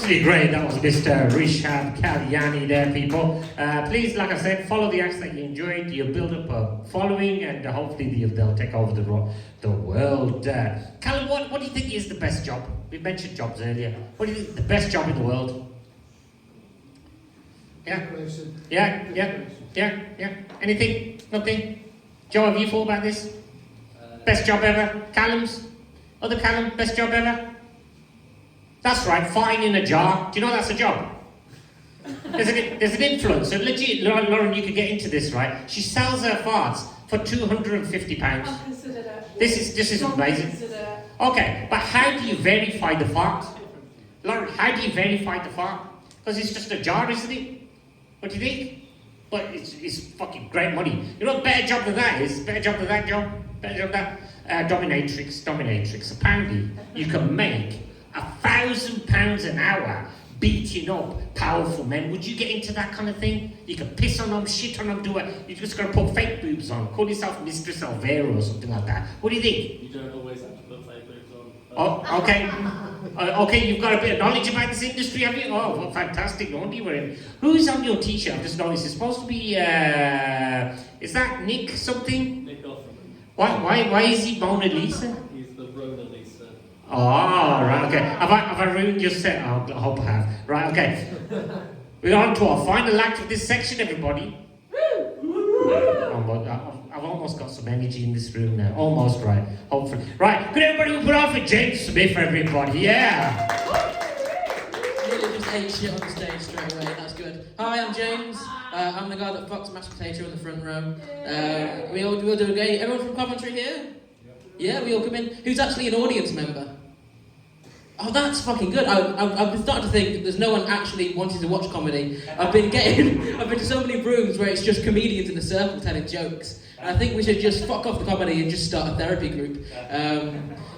absolutely great. That was Mr. Rishab Kalyani there, people. Please, like I said, follow the acts that you enjoyed. You'll build up a following, and hopefully they'll take over the world. Callum, what do you think is the best job? We mentioned jobs earlier. What do you think is the best job in the world? Yeah. Anything? Nothing? Joe, have you thought about this? Best job ever? Callum's? Other Callum, best job ever? That's right, fine in a jar. Do you know that's a job? There's an influencer, legit, Lauren, you could get into this, right? She sells her farts for £250. I'll consider that. This is amazing. Okay, but how do you verify the fart? Lauren, how do you verify the fart? Because it's just a jar, isn't it? What do you think? But it's fucking great money. You know what better job than that is? Better job than that job? Better job than that? Dominatrix. Apparently, you can make £1,000 an hour beating up powerful men. Would you get into that kind of thing? You can piss on them, shit on them, you're just going to put fake boobs on, call yourself Mistress Elvira or something like that. What do you think? You don't always have to put fake boobs on. Oh, okay. Okay, you've got a bit of knowledge about this industry, have you? Oh, well, fantastic. No wonder you were in. Who's on your t-shirt? I've just noticed. It's supposed to be, is that Nick something? Nick Offerman. Why is he Mona Lisa? He's the Rona Lisa. Oh, right, okay. Have I ruined your set? Oh, I hope I have. Right, okay. We're on to our final act of this section, everybody. I've almost got some energy in this room now. Almost, right. Hopefully. Right, could everybody put on for James Smith, everybody? Yeah. Nearly just ate shit on the stage straight away. That's good. Hi, I'm James. I'm the guy that fucks mashed potato in the front row. We all do a gay. Everyone from Coventry here? Yeah, we all come in. Who's actually an audience member? Oh, that's fucking good. I've been starting to think that there's no one actually wanting to watch comedy. I've been to so many rooms where it's just comedians in a circle telling jokes. And I think we should just fuck off the comedy and just start a therapy group.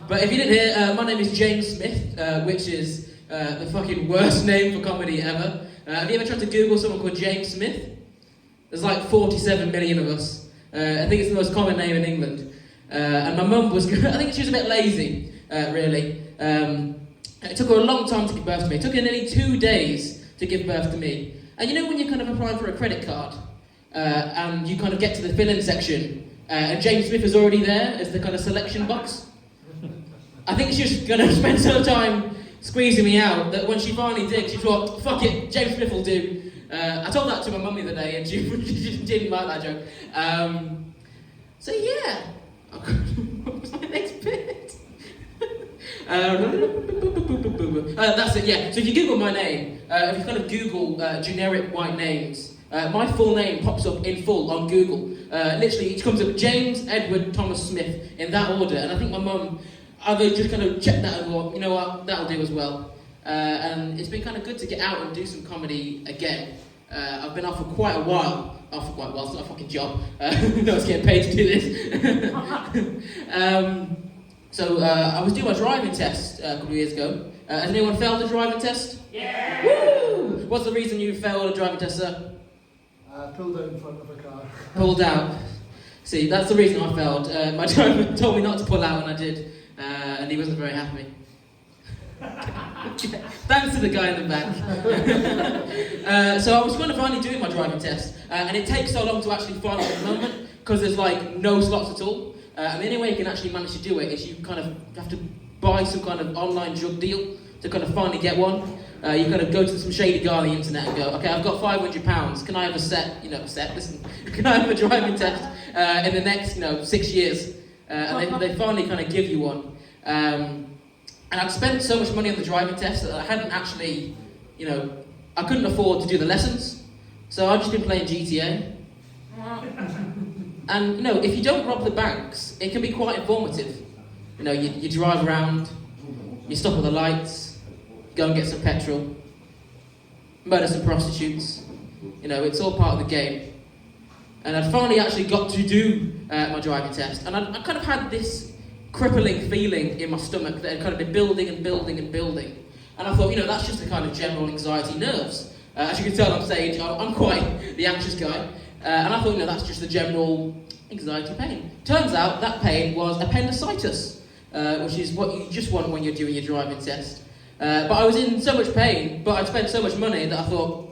But if you didn't hear, my name is James Smith, which is the fucking worst name for comedy ever. Have you ever tried to Google someone called James Smith? There's like 47 million of us. I think it's the most common name in England. And my mum was, I think she was a bit lazy, really. It took her a long time to give birth to me. It took her nearly 2 days to give birth to me. And you know when you're kind of applying for a credit card, and you kind of get to the fill-in section, and James Smith is already there as the kind of selection box? I think she's going to spend some time squeezing me out, that when she finally did, she thought, fuck it, James Smith will do. I told that to my mum the other day, and she didn't like that joke. So yeah. What was my next bit? That's it, yeah. So if you Google my name, if you kind of Google generic white names, my full name pops up in full on Google. Literally, it comes up James Edward Thomas Smith in that order. And I think my mum either just kind of checked that and thought, you know what, that'll do as well. And it's been kind of good to get out and do some comedy again. I've been off for quite a while. It's not a fucking job. No one's getting paid to do this. So I was doing my driving test a couple of years ago. Has anyone failed a driving test? Yeah! Woo! What's the reason you failed a driving test, sir? Pulled out in front of a car. Pulled out. See, that's the reason I failed. My driver told me not to pull out and I did. And he wasn't very happy. Thanks to the guy in the back. So I was kind of finally doing my driving test. And it takes so long to actually find out at the moment because there's like no slots at all. And the only way you can actually manage to do it is you kind of have to buy some kind of online drug deal to kind of finally get one. You kind of go to some shady guy on the internet and go, okay, I've got £500, can I have can I have a driving test in the next, 6 years? And they finally kind of give you one. And I'd spent so much money on the driving test that I hadn't actually, I couldn't afford to do the lessons. So I'd just been playing GTA. And, if you don't rob the banks, it can be quite informative. You drive around, you stop at the lights, go and get some petrol, murder some prostitutes. It's all part of the game. And I'd finally actually got to do my driving test. And I kind of had this crippling feeling in my stomach that had kind of been building and building and building. And I thought, that's just the kind of general anxiety nerves. As you can tell on stage, I'm quite the anxious guy. And I thought, that's just the general anxiety pain. Turns out that pain was appendicitis, which is what you just want when you're doing your driving test. But I was in so much pain, but I'd spent so much money that I thought,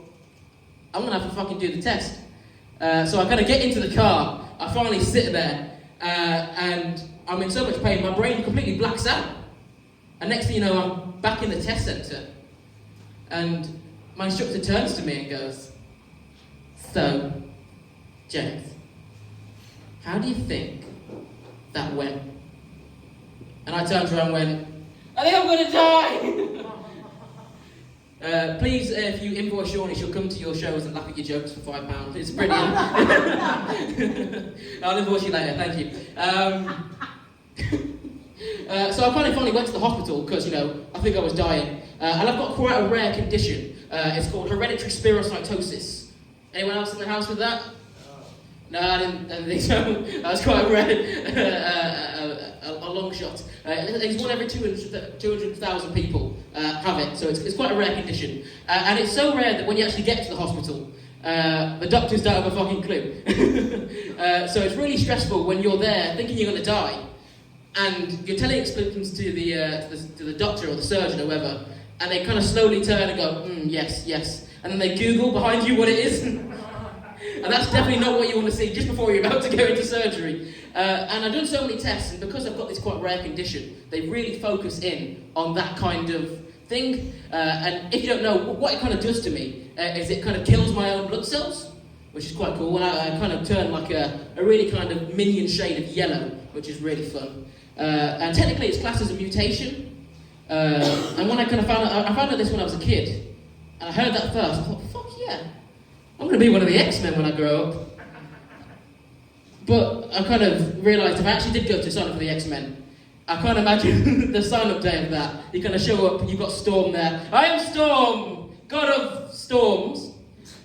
I'm gonna have to fucking do the test. So I kind of get into the car, I finally sit there, and I'm in so much pain, my brain completely blacks out. And next thing you know, I'm back in the test centre. And my instructor turns to me and goes, so, James, how do you think that went? And I turned around and went, I think I'm gonna die! Please, if you invoice Shawnee, she'll come to your shows and laugh at your jokes for £5. It's brilliant. I'll invoice you later, thank you. So I finally went to the hospital because, I think I was dying. And I've got quite a rare condition. It's called hereditary spirocytosis. Anyone else in the house with that? No, I didn't think so. That was quite rare, a long shot. It's one every 200,000 people have it, so it's quite a rare condition. And it's so rare that when you actually get to the hospital, the doctors don't have a fucking clue. So it's really stressful when you're there thinking you're going to die, and you're telling symptoms to the doctor or the surgeon or whoever, and they kind of slowly turn and go, yes, and then they Google behind you what it is. And that's definitely not what you want to see just before you're about to go into surgery. And I've done so many tests, and because I've got this quite rare condition, they really focus in on that kind of thing. And if you don't know, what it kind of does to me is it kind of kills my own blood cells, which is quite cool. And I kind of turn like a really kind of minion shade of yellow, which is really fun. And technically it's classed as a mutation. And when I found out this when I was a kid, and I heard that first, I thought, fuck yeah. I'm going to be one of the X-Men when I grow up. But I kind of realised if I actually did go to sign up for the X-Men, I can't imagine the sign-up day of that. You kind of show up, you've got Storm there. I am Storm, god of storms.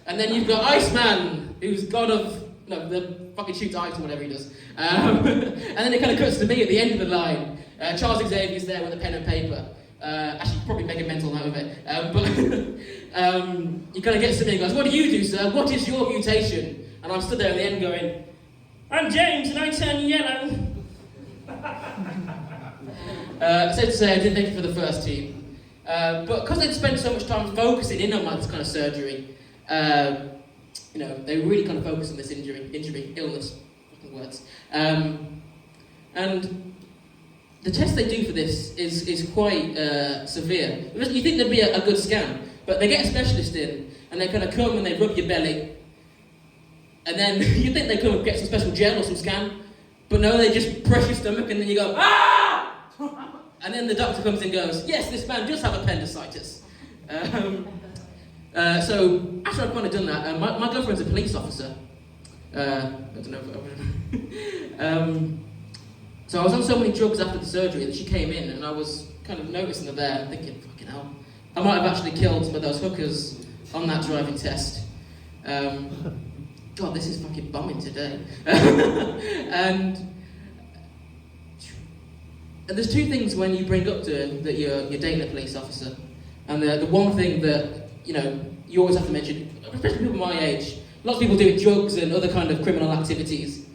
And then you've got Iceman, who's god of, the fucking shoots ice or whatever he does. And then it kind of cuts to me at the end of the line. Charles Xavier's there with a pen and paper. Actually, probably make a mental note of it. But you kind of get something and goes, what do you do, sir? What is your mutation? And I'm stood there at the end going, I'm James and I turn yellow. So to say, I did thank you for the first team. But because they'd spent so much time focusing in on this kind of surgery, they really kind of focus on this illness, fucking words. And the test they do for this is quite severe. You think there'd be a good scan, but they get a specialist in, and they kind of come and they rub your belly, and then you think they come and get some special gel or some scan, but no, they just press your stomach, and then you go, ah! And then the doctor comes and goes, yes, this man does have appendicitis. So after I've kind of done that, my girlfriend's a police officer. I don't know if so I was on so many drugs after the surgery that she came in, and I was kind of noticing her there and thinking, fucking hell, I might have actually killed some of those hookers on that driving test. God, this is fucking bombing today. And there's two things when you bring up to that you're dating a police officer, and the one thing that you always have to mention, especially people my age, lots of people doing drugs and other kind of criminal activities,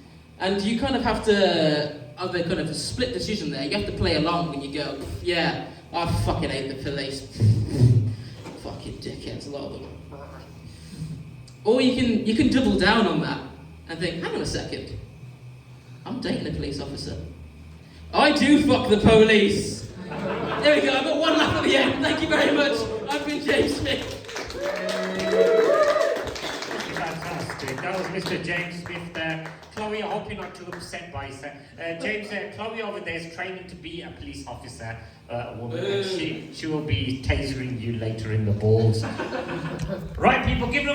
and you kind of have to either kind of a split decision there. You have to play along and you go, yeah, I fucking hate the police. Fucking dickheads, a lot of them. Or you can double down on that and think, hang on a second, I'm dating a police officer. I do fuck the police. There we go, I've got one laugh at the end. Thank you very much. I've been James Smith. Fantastic. That was Mr. James Smith there. Chloe, I hope you're not too upset by it. James, Chloe over there is training to be a police officer, a woman, and she will be tasering you later in the balls. Right, people, give them